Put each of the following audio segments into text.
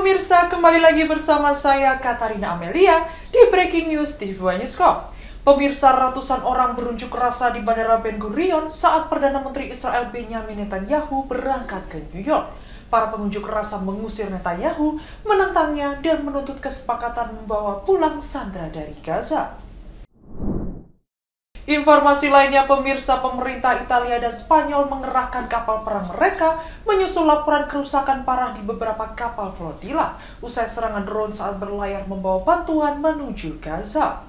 Pemirsa, kembali lagi bersama saya Katarina Amelia di Breaking News TV Newscom. Pemirsa, ratusan orang berunjuk rasa di Bandara Ben Gurion saat Perdana Menteri Israel Benjamin Netanyahu berangkat ke New York. Para pengunjuk rasa mengusir Netanyahu, menentangnya, dan menuntut kesepakatan membawa pulang sandera dari Gaza. Informasi lainnya, pemirsa, pemerintah Italia dan Spanyol mengerahkan kapal perang mereka menyusul laporan kerusakan parah di beberapa kapal flotila usai serangan drone saat berlayar membawa bantuan menuju Gaza.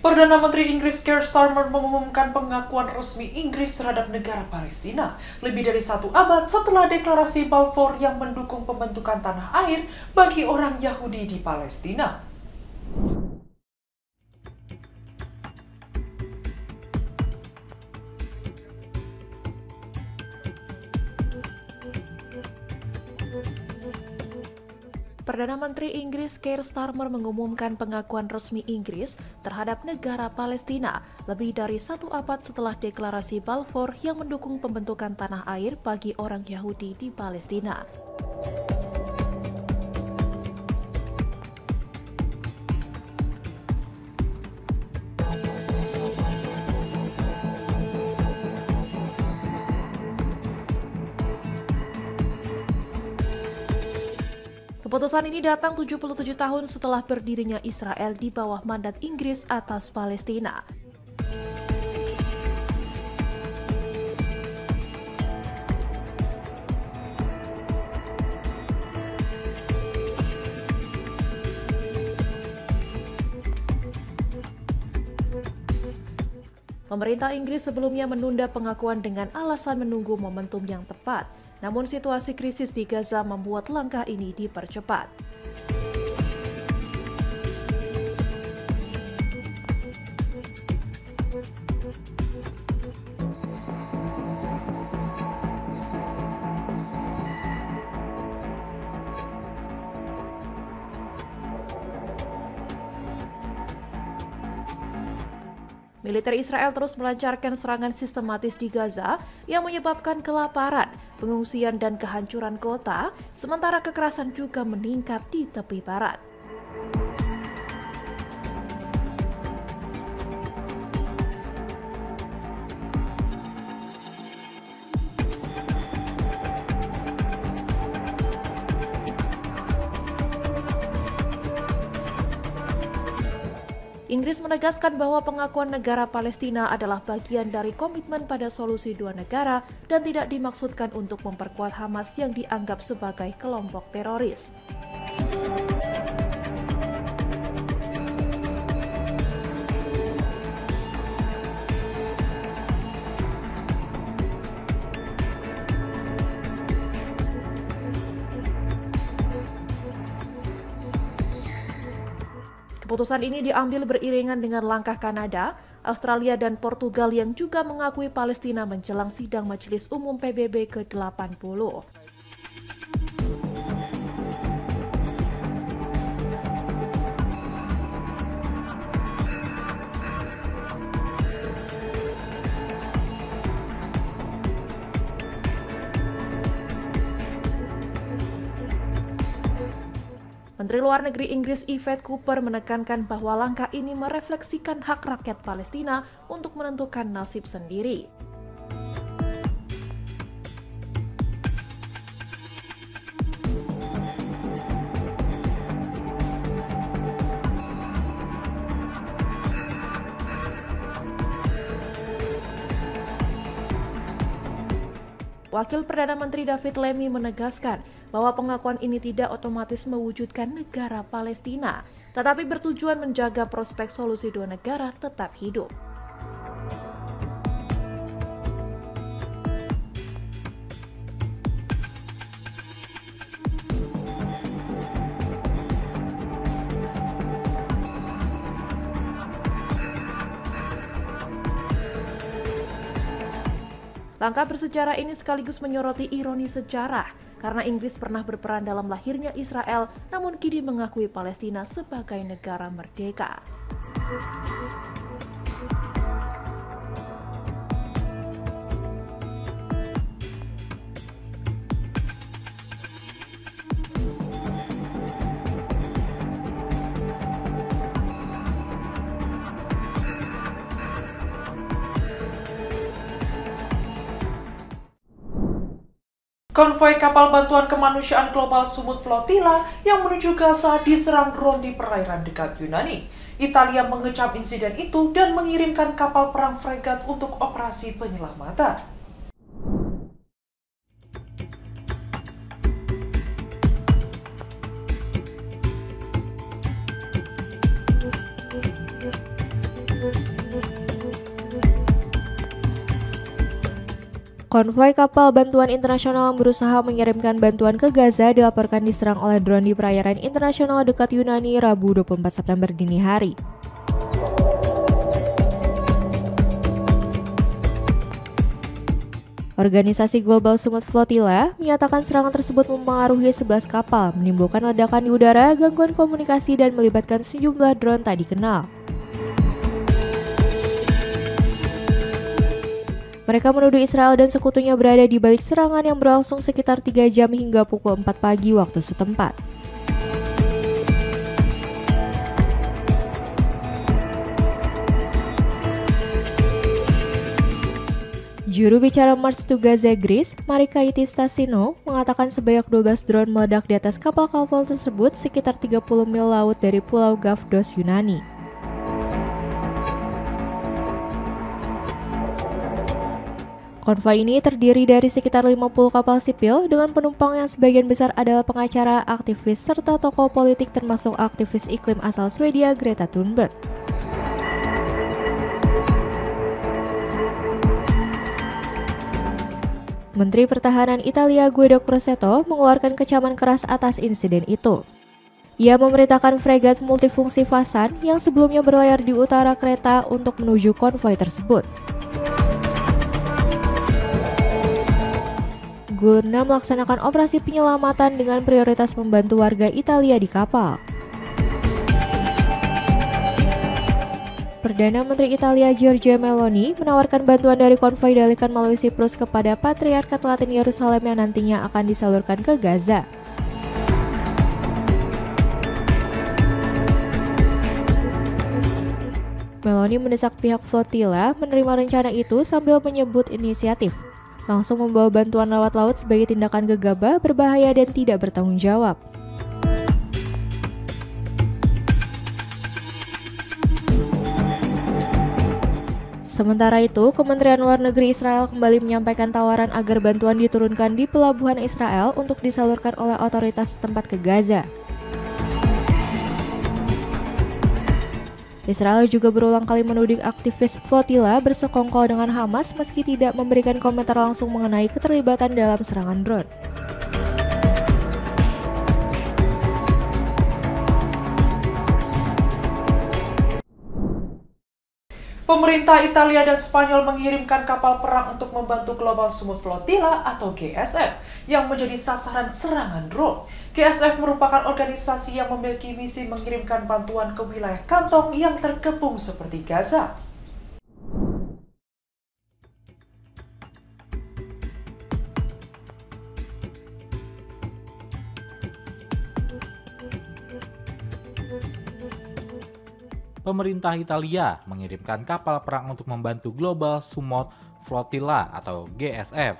Perdana Menteri Inggris Keir Starmer mengumumkan pengakuan resmi Inggris terhadap negara Palestina lebih dari 1 abad setelah deklarasi Balfour yang mendukung pembentukan tanah air bagi orang Yahudi di Palestina. Perdana Menteri Inggris Keir Starmer mengumumkan pengakuan resmi Inggris terhadap negara Palestina lebih dari 1 abad setelah deklarasi Balfour yang mendukung pembentukan tanah air bagi orang Yahudi di Palestina. Keputusan ini datang 77 tahun setelah berdirinya Israel di bawah mandat Inggris atas Palestina. Pemerintah Inggris sebelumnya menunda pengakuan dengan alasan menunggu momentum yang tepat. Namun situasi krisis di Gaza membuat langkah ini dipercepat. Militer Israel terus melancarkan serangan sistematis di Gaza yang menyebabkan kelaparan, pengungsian, dan kehancuran kota, sementara kekerasan juga meningkat di tepi barat. Inggris menegaskan bahwa pengakuan negara Palestina adalah bagian dari komitmen pada solusi 2 negara dan tidak dimaksudkan untuk memperkuat Hamas yang dianggap sebagai kelompok teroris. Keputusan ini diambil beriringan dengan langkah Kanada, Australia, dan Portugal yang juga mengakui Palestina menjelang sidang Majelis Umum PBB ke-80. Menteri Luar Negeri Inggris Yvette Cooper menekankan bahwa langkah ini merefleksikan hak rakyat Palestina untuk menentukan nasib sendiri. Wakil Perdana Menteri David Lammy menegaskan bahwa pengakuan ini tidak otomatis mewujudkan negara Palestina, tetapi bertujuan menjaga prospek solusi 2 negara tetap hidup. Langkah bersejarah ini sekaligus menyoroti ironi sejarah, karena Inggris pernah berperan dalam lahirnya Israel, namun kini mengakui Palestina sebagai negara merdeka. Konvoi kapal bantuan kemanusiaan global Sumut Flotilla yang menuju Gaza diserang drone di perairan dekat Yunani. Italia mengecam insiden itu dan mengirimkan kapal perang fregat untuk operasi penyelamatan. Konvoi kapal bantuan internasional yang berusaha mengirimkan bantuan ke Gaza dilaporkan diserang oleh drone di perairan internasional dekat Yunani Rabu 24 September dini hari. Organisasi Global Sumut Flotilla menyatakan serangan tersebut mempengaruhi 11 kapal, menimbulkan ledakan di udara, gangguan komunikasi, dan melibatkan sejumlah drone tak dikenal. Mereka menuduh Israel dan sekutunya berada di balik serangan yang berlangsung sekitar 3 jam hingga pukul 4 pagi waktu setempat. Juru bicara March to Gaza Greece, Marikaitis Tassino, mengatakan sebanyak 12 drone meledak di atas kapal-kapal tersebut sekitar 30 mil laut dari Pulau Gavdos, Yunani. Konvoi ini terdiri dari sekitar 50 kapal sipil dengan penumpang yang sebagian besar adalah pengacara, aktivis, serta tokoh politik termasuk aktivis iklim asal Swedia Greta Thunberg. Menteri Pertahanan Italia Guido Crosetto mengeluarkan kecaman keras atas insiden itu. Ia memerintahkan fregat multifungsi Vasan yang sebelumnya berlayar di utara Kreta untuk menuju konvoi tersebut. Guna melaksanakan operasi penyelamatan dengan prioritas membantu warga Italia di kapal. Perdana Menteri Italia Giorgia Meloni menawarkan bantuan dari konvoi dialihkan melalui Siprus kepada Patriarkat Latin Yerusalem yang nantinya akan disalurkan ke Gaza. Meloni mendesak pihak flotilla menerima rencana itu sambil menyebut inisiatif langsung membawa bantuan lewat laut sebagai tindakan gegabah, berbahaya, dan tidak bertanggung jawab. Sementara itu, Kementerian Luar Negeri Israel kembali menyampaikan tawaran agar bantuan diturunkan di pelabuhan Israel untuk disalurkan oleh otoritas setempat ke Gaza. Israel juga berulang kali menuding aktivis flotilla bersekongkol dengan Hamas meski tidak memberikan komentar langsung mengenai keterlibatan dalam serangan drone. Pemerintah Italia dan Spanyol mengirimkan kapal perang untuk membantu Global Sumut Flotilla atau GSF yang menjadi sasaran serangan drone. GSF merupakan organisasi yang memiliki misi mengirimkan bantuan ke wilayah kantong yang terkepung seperti Gaza. Pemerintah Italia mengirimkan kapal perang untuk membantu Global Sumut Flotilla atau GSF.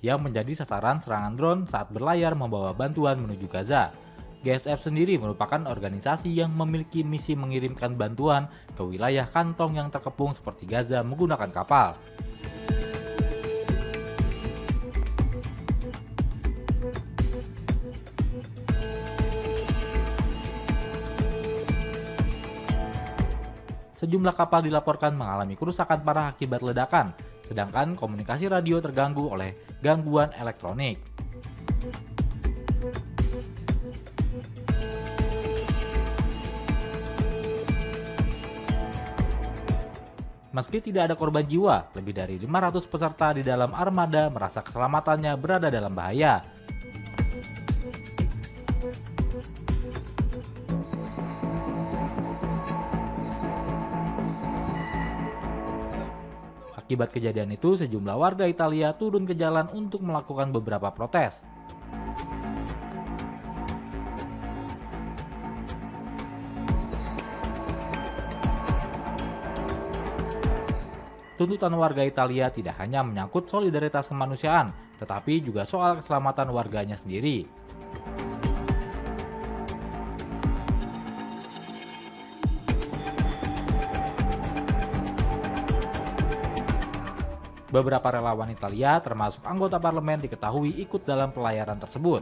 Yang menjadi sasaran serangan drone saat berlayar membawa bantuan menuju Gaza. GSF sendiri merupakan organisasi yang memiliki misi mengirimkan bantuan ke wilayah kantong yang terkepung seperti Gaza menggunakan kapal. Sejumlah kapal dilaporkan mengalami kerusakan parah akibat ledakan, sedangkan komunikasi radio terganggu oleh gangguan elektronik. Meski tidak ada korban jiwa, lebih dari 500 peserta di dalam armada merasa keselamatannya berada dalam bahaya. Akibat kejadian itu, sejumlah warga Italia turun ke jalan untuk melakukan beberapa protes. tuntutan warga Italia tidak hanya menyangkut solidaritas kemanusiaan, tetapi juga soal keselamatan warganya sendiri. Beberapa relawan Italia, termasuk anggota parlemen, diketahui ikut dalam pelayaran tersebut.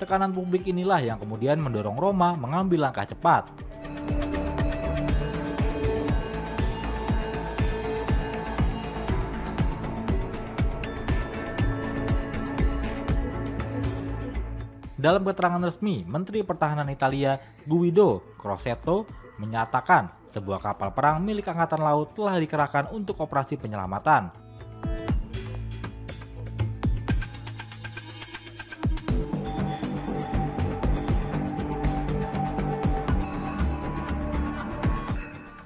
Tekanan publik inilah yang kemudian mendorong Roma mengambil langkah cepat. Dalam keterangan resmi, Menteri Pertahanan Italia Guido Crosetto menyatakan sebuah kapal perang milik Angkatan Laut telah dikerahkan untuk operasi penyelamatan.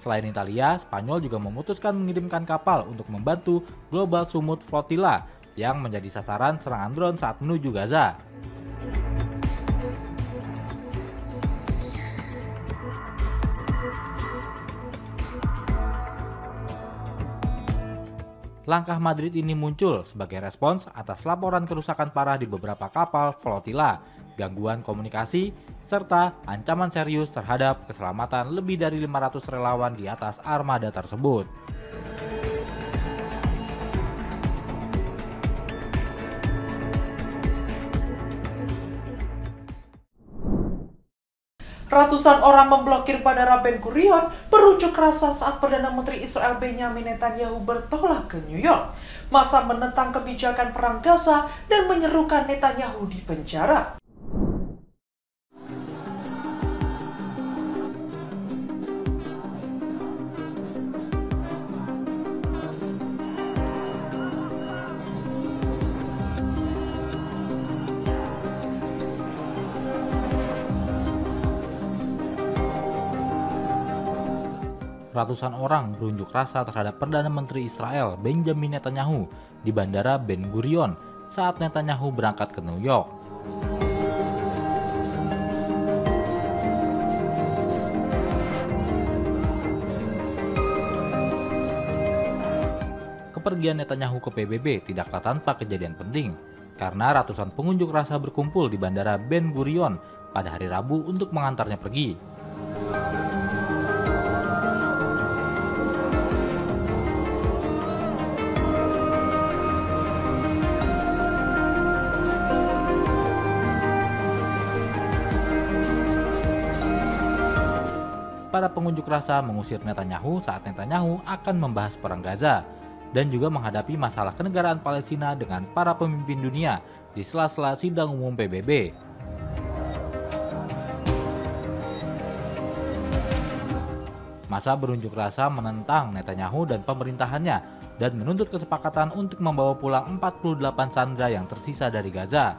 Selain Italia, Spanyol juga memutuskan mengirimkan kapal untuk membantu Global Summit Flotilla yang menjadi sasaran serangan drone saat menuju Gaza. Langkah Madrid ini muncul sebagai respons atas laporan kerusakan parah di beberapa kapal flotilla, gangguan komunikasi, serta ancaman serius terhadap keselamatan lebih dari 500 relawan di atas armada tersebut. Ratusan orang memblokir Bandara Ben Gurion berunjuk rasa saat Perdana Menteri Israel Benjamin Netanyahu bertolak ke New York. Massa menentang kebijakan perang Gaza dan menyerukan Netanyahu di penjara. Ratusan orang berunjuk rasa terhadap Perdana Menteri Israel Benjamin Netanyahu di Bandara Ben Gurion saat Netanyahu berangkat ke New York. Kepergian Netanyahu ke PBB tidaklah tanpa kejadian penting, karena ratusan pengunjuk rasa berkumpul di Bandara Ben Gurion pada hari Rabu untuk mengantarnya pergi. Para pengunjuk rasa mengusir Netanyahu saat Netanyahu akan membahas perang Gaza dan juga menghadapi masalah kenegaraan Palestina dengan para pemimpin dunia di sela-sela sidang umum PBB. Massa berunjuk rasa menentang Netanyahu dan pemerintahannya dan menuntut kesepakatan untuk membawa pulang 48 sandera yang tersisa dari Gaza.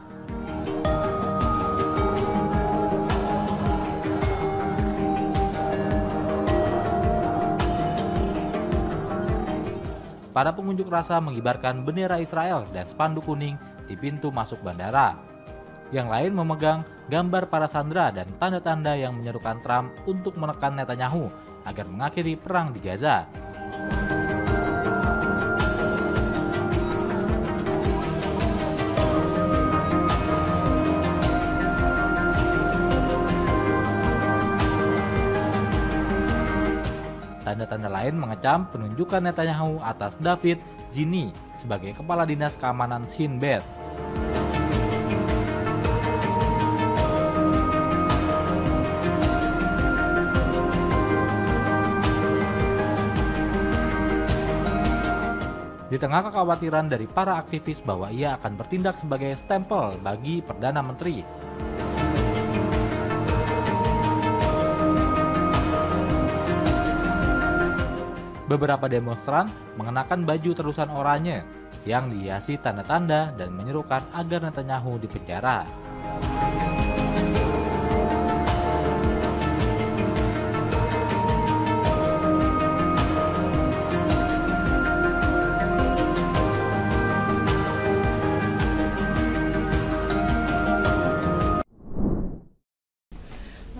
Para pengunjuk rasa mengibarkan bendera Israel dan spanduk kuning di pintu masuk bandara. Yang lain memegang gambar para sandera dan tanda-tanda yang menyerukan Trump untuk menekan Netanyahu agar mengakhiri perang di Gaza. Tanda-tanda lain mengecam penunjukan Netanyahu atas David Zini sebagai Kepala Dinas Keamanan Shin Bet. Di tengah kekhawatiran dari para aktivis bahwa ia akan bertindak sebagai stempel bagi Perdana Menteri, beberapa demonstran mengenakan baju terusan oranye yang dihiasi tanda-tanda dan menyerukan agar Netanyahu dipenjara.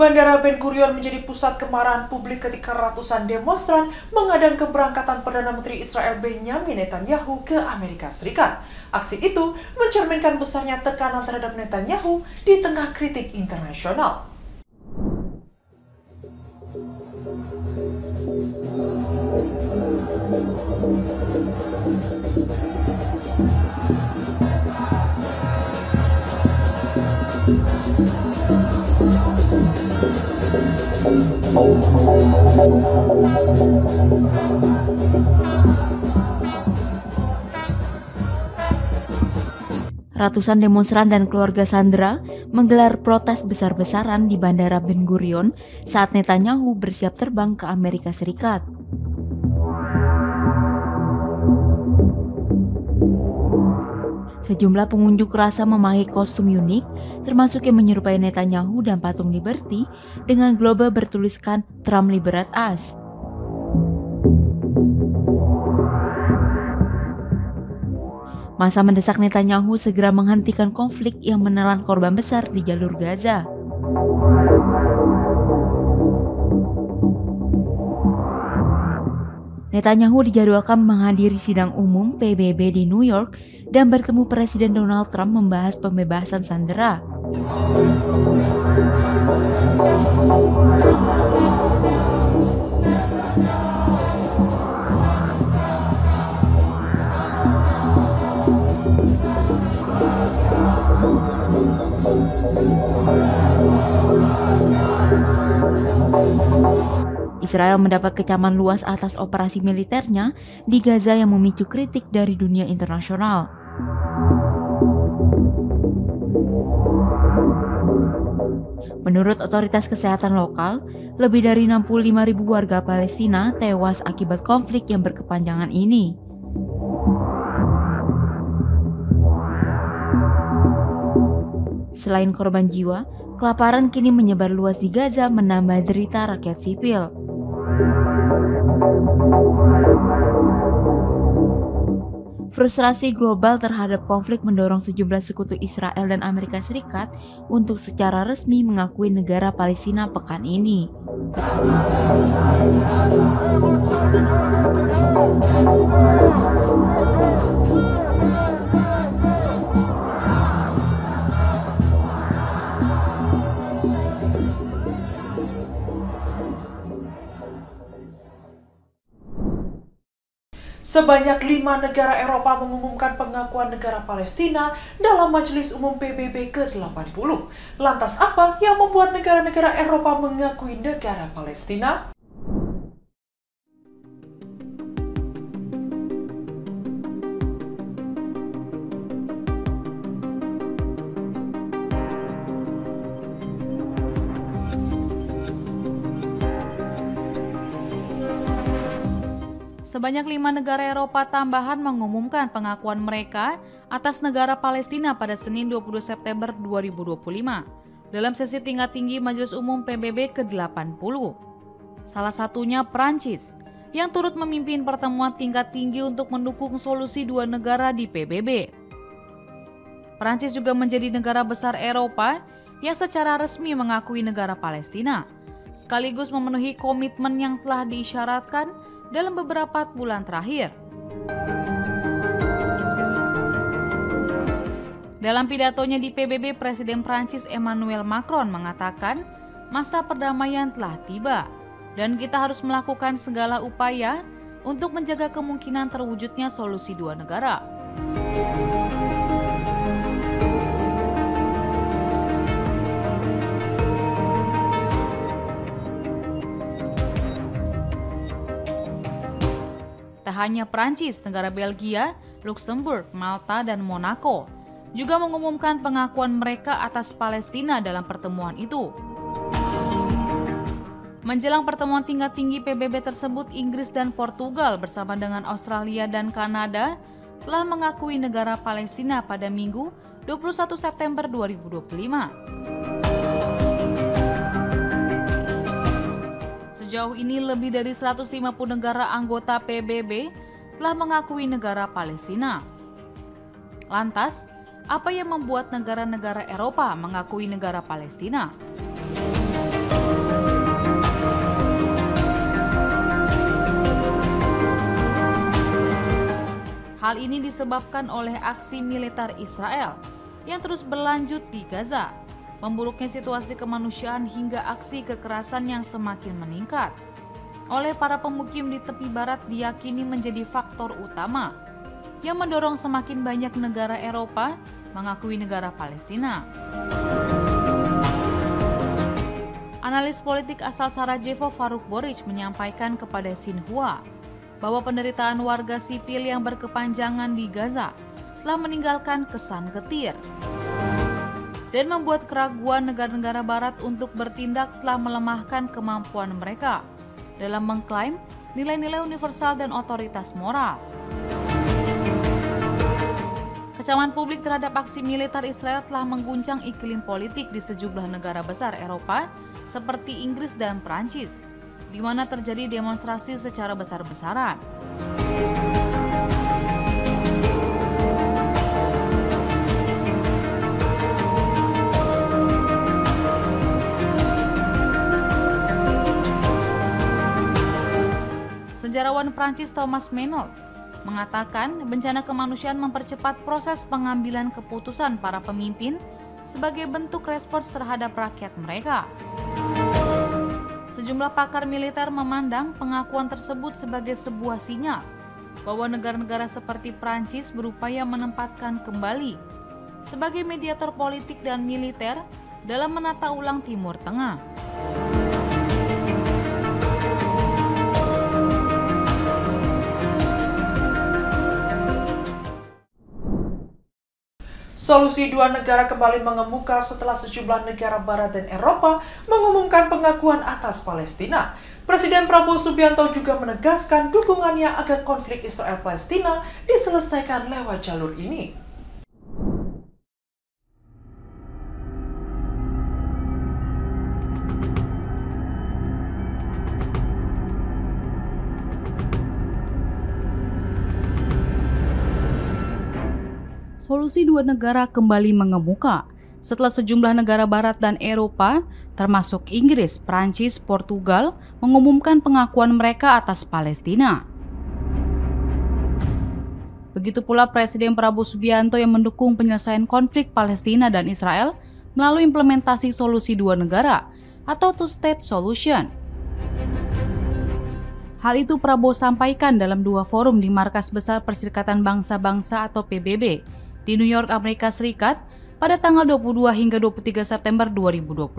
Bandara Ben Gurion menjadi pusat kemarahan publik ketika ratusan demonstran mengadang keberangkatan Perdana Menteri Israel Benyamin Netanyahu ke Amerika Serikat. Aksi itu mencerminkan besarnya tekanan terhadap Netanyahu di tengah kritik internasional. Ratusan demonstran dan keluarga sandera menggelar protes besar-besaran di Bandara Ben Gurion saat Netanyahu bersiap terbang ke Amerika Serikat. Sejumlah pengunjuk rasa memakai kostum unik, termasuk yang menyerupai Netanyahu dan patung Liberty dengan globe bertuliskan Trump Liberate Us. Massa mendesak Netanyahu segera menghentikan konflik yang menelan korban besar di jalur Gaza. Netanyahu dijadwalkan menghadiri sidang umum PBB di New York dan bertemu Presiden Donald Trump membahas pembebasan sandera. Israel mendapat kecaman luas atas operasi militernya di Gaza yang memicu kritik dari dunia internasional. Menurut otoritas kesehatan lokal, lebih dari 65.000 warga Palestina tewas akibat konflik yang berkepanjangan ini. Selain korban jiwa, kelaparan kini menyebar luas di Gaza menambah derita rakyat sipil. Frustrasi global terhadap konflik mendorong sejumlah sekutu Israel dan Amerika Serikat untuk secara resmi mengakui negara Palestina pekan ini. Sebanyak 5 negara Eropa mengumumkan pengakuan negara Palestina dalam Majelis Umum PBB ke-80. Lantas apa yang membuat negara-negara Eropa mengakui negara Palestina? Sebanyak 5 negara Eropa tambahan mengumumkan pengakuan mereka atas negara Palestina pada Senin 20 September 2025 dalam sesi tingkat tinggi Majelis Umum PBB ke-80. Salah satunya Prancis, yang turut memimpin pertemuan tingkat tinggi untuk mendukung solusi dua negara di PBB. Prancis juga menjadi negara besar Eropa yang secara resmi mengakui negara Palestina, sekaligus memenuhi komitmen yang telah diisyaratkan dalam beberapa bulan terakhir. Dalam pidatonya di PBB, Presiden Prancis Emmanuel Macron mengatakan masa perdamaian telah tiba dan kita harus melakukan segala upaya untuk menjaga kemungkinan terwujudnya solusi dua negara. Tak hanya Prancis, negara Belgia, Luxembourg, Malta, dan Monaco juga mengumumkan pengakuan mereka atas Palestina dalam pertemuan itu. Menjelang pertemuan tingkat tinggi PBB tersebut, Inggris dan Portugal bersama dengan Australia dan Kanada telah mengakui negara Palestina pada Minggu 21 September 2025. Sejauh ini lebih dari 150 negara anggota PBB telah mengakui negara Palestina. Lantas, apa yang membuat negara-negara Eropa mengakui negara Palestina? Hal ini disebabkan oleh aksi militer Israel yang terus berlanjut di Gaza, memburuknya situasi kemanusiaan hingga aksi kekerasan yang semakin meningkat. Oleh para pemukim di tepi barat diyakini menjadi faktor utama yang mendorong semakin banyak negara Eropa mengakui negara Palestina. Analis politik asal Sarajevo Faruk Boric menyampaikan kepada Xinhua bahwa penderitaan warga sipil yang berkepanjangan di Gaza telah meninggalkan kesan getir dan membuat keraguan negara-negara barat untuk bertindak telah melemahkan kemampuan mereka dalam mengklaim nilai-nilai universal dan otoritas moral. Kecaman publik terhadap aksi militer Israel telah mengguncang iklim politik di sejumlah negara besar Eropa seperti Inggris dan Prancis, di mana terjadi demonstrasi secara besar-besaran. Sejarawan Prancis Thomas Menol mengatakan bencana kemanusiaan mempercepat proses pengambilan keputusan para pemimpin sebagai bentuk respons terhadap rakyat mereka. Sejumlah pakar militer memandang pengakuan tersebut sebagai sebuah sinyal bahwa negara-negara seperti Prancis berupaya menempatkan kembali sebagai mediator politik dan militer dalam menata ulang Timur Tengah. Solusi dua negara kembali mengemuka setelah sejumlah negara Barat dan Eropa mengumumkan pengakuan atas Palestina. Presiden Prabowo Subianto juga menegaskan dukungannya agar konflik Israel-Palestina diselesaikan lewat jalur ini. Solusi dua negara kembali mengemuka setelah sejumlah negara Barat dan Eropa, termasuk Inggris, Prancis, Portugal, mengumumkan pengakuan mereka atas Palestina. Begitu pula Presiden Prabowo Subianto yang mendukung penyelesaian konflik Palestina dan Israel melalui implementasi solusi dua negara atau two-state solution. Hal itu Prabowo sampaikan dalam dua forum di Markas Besar Perserikatan Bangsa-Bangsa atau PBB di New York, Amerika Serikat pada tanggal 22 hingga 23 September 2025.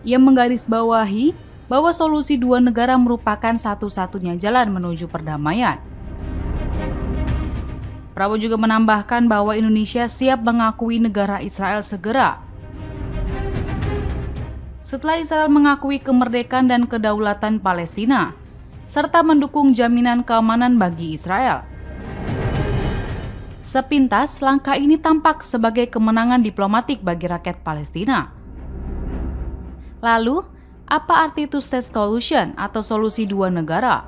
Ia menggarisbawahi bahwa solusi dua negara merupakan satu-satunya jalan menuju perdamaian. Prabowo juga menambahkan bahwa Indonesia siap mengakui negara Israel segera. Setelah Israel mengakui kemerdekaan dan kedaulatan Palestina, serta mendukung jaminan keamanan bagi Israel. Sepintas, langkah ini tampak sebagai kemenangan diplomatik bagi rakyat Palestina. Lalu, apa arti two-state solution atau solusi dua negara?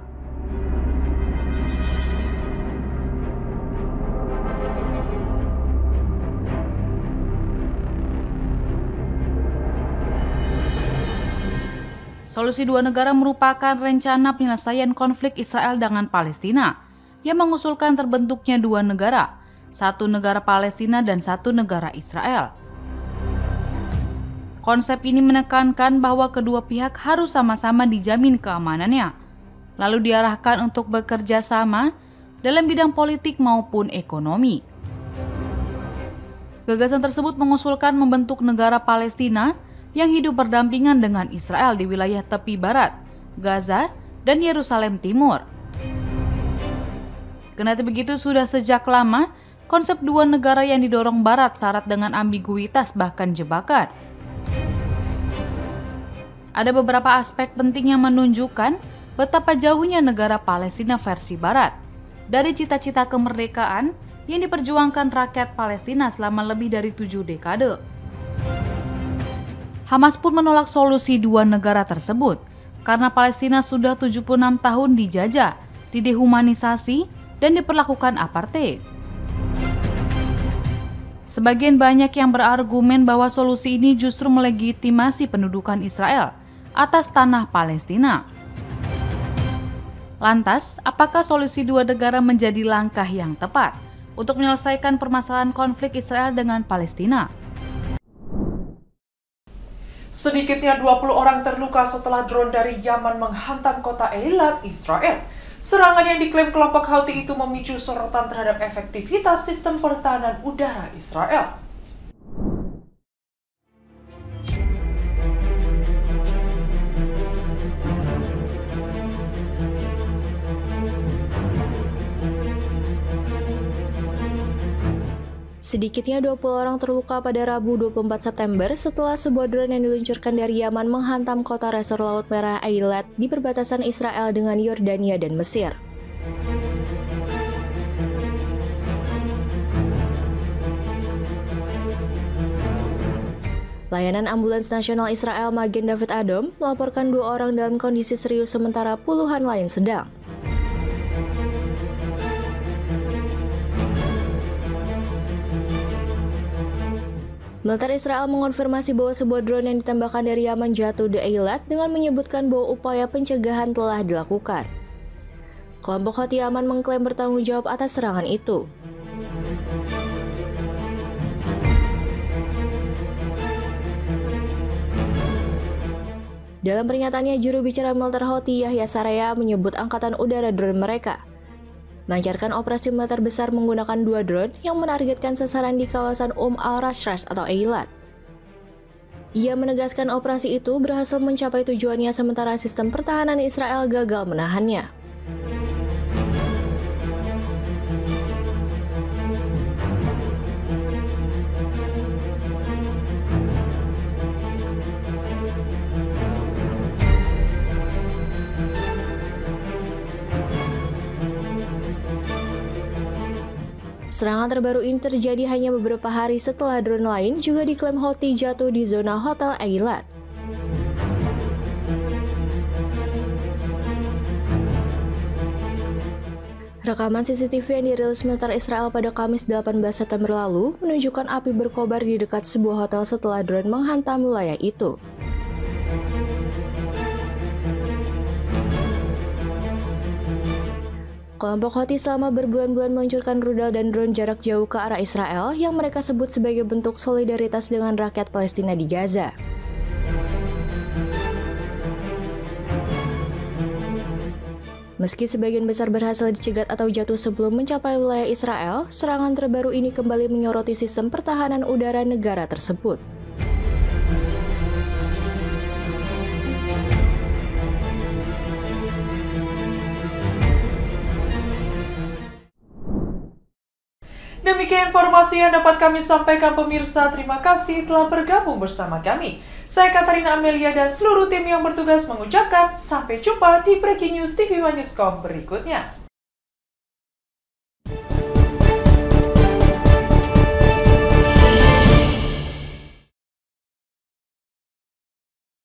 Solusi dua negara merupakan rencana penyelesaian konflik Israel dengan Palestina yang mengusulkan terbentuknya dua negara, satu negara Palestina dan satu negara Israel. Konsep ini menekankan bahwa kedua pihak harus sama-sama dijamin keamanannya, lalu diarahkan untuk bekerja sama dalam bidang politik maupun ekonomi. Gagasan tersebut mengusulkan membentuk negara Palestina yang hidup berdampingan dengan Israel di wilayah tepi barat, Gaza, dan Yerusalem Timur. Kendati begitu, sudah sejak lama, konsep dua negara yang didorong Barat syarat dengan ambiguitas bahkan jebakan. Ada beberapa aspek penting yang menunjukkan betapa jauhnya negara Palestina versi Barat dari cita-cita kemerdekaan yang diperjuangkan rakyat Palestina selama lebih dari 7 dekade. Hamas pun menolak solusi dua negara tersebut karena Palestina sudah 76 tahun dijajah, didehumanisasi, dan diperlakukan apartheid. Sebagian banyak yang berargumen bahwa solusi ini justru melegitimasi pendudukan Israel atas tanah Palestina. Lantas, apakah solusi dua negara menjadi langkah yang tepat untuk menyelesaikan permasalahan konflik Israel dengan Palestina? Sedikitnya 20 orang terluka setelah drone dari Yaman menghantam kota Eilat, Israel. Serangan yang diklaim kelompok Houthi itu memicu sorotan terhadap efektivitas sistem pertahanan udara Israel. Sedikitnya 20 orang terluka pada Rabu 24 September setelah sebuah drone yang diluncurkan dari Yaman menghantam kota resor Laut Merah Eilat di perbatasan Israel dengan Yordania dan Mesir. Layanan Ambulans Nasional Israel Magen David Adom melaporkan 2 orang dalam kondisi serius sementara puluhan lain sedang. Militer Israel mengonfirmasi bahwa sebuah drone yang ditembakkan dari Yaman jatuh di Eilat dengan menyebutkan bahwa upaya pencegahan telah dilakukan. Kelompok Houthi Yaman mengklaim bertanggung jawab atas serangan itu. Dalam pernyataannya, juru bicara militer Houthi Yahya Saraya menyebut angkatan udara drone mereka melancarkan operasi militer besar menggunakan 2 drone yang menargetkan sasaran di kawasan Al-Rashrash atau Eilat. Ia menegaskan operasi itu berhasil mencapai tujuannya sementara sistem pertahanan Israel gagal menahannya. Serangan terbaru ini terjadi hanya beberapa hari setelah drone lain juga diklaim Houthi jatuh di zona Hotel Eilat. Rekaman CCTV yang dirilis militer Israel pada Kamis 18 September lalu menunjukkan api berkobar di dekat sebuah hotel setelah drone menghantam wilayah itu. Kelompok Houthi selama berbulan-bulan meluncurkan rudal dan drone jarak jauh ke arah Israel yang mereka sebut sebagai bentuk solidaritas dengan rakyat Palestina di Gaza. Meski sebagian besar berhasil dicegat atau jatuh sebelum mencapai wilayah Israel, serangan terbaru ini kembali menyoroti sistem pertahanan udara negara tersebut. Demikian informasi yang dapat kami sampaikan pemirsa. Terima kasih telah bergabung bersama kami. Saya Katarina Amelia dan seluruh tim yang bertugas mengucapkan sampai jumpa di Breaking News TV One Newscom berikutnya.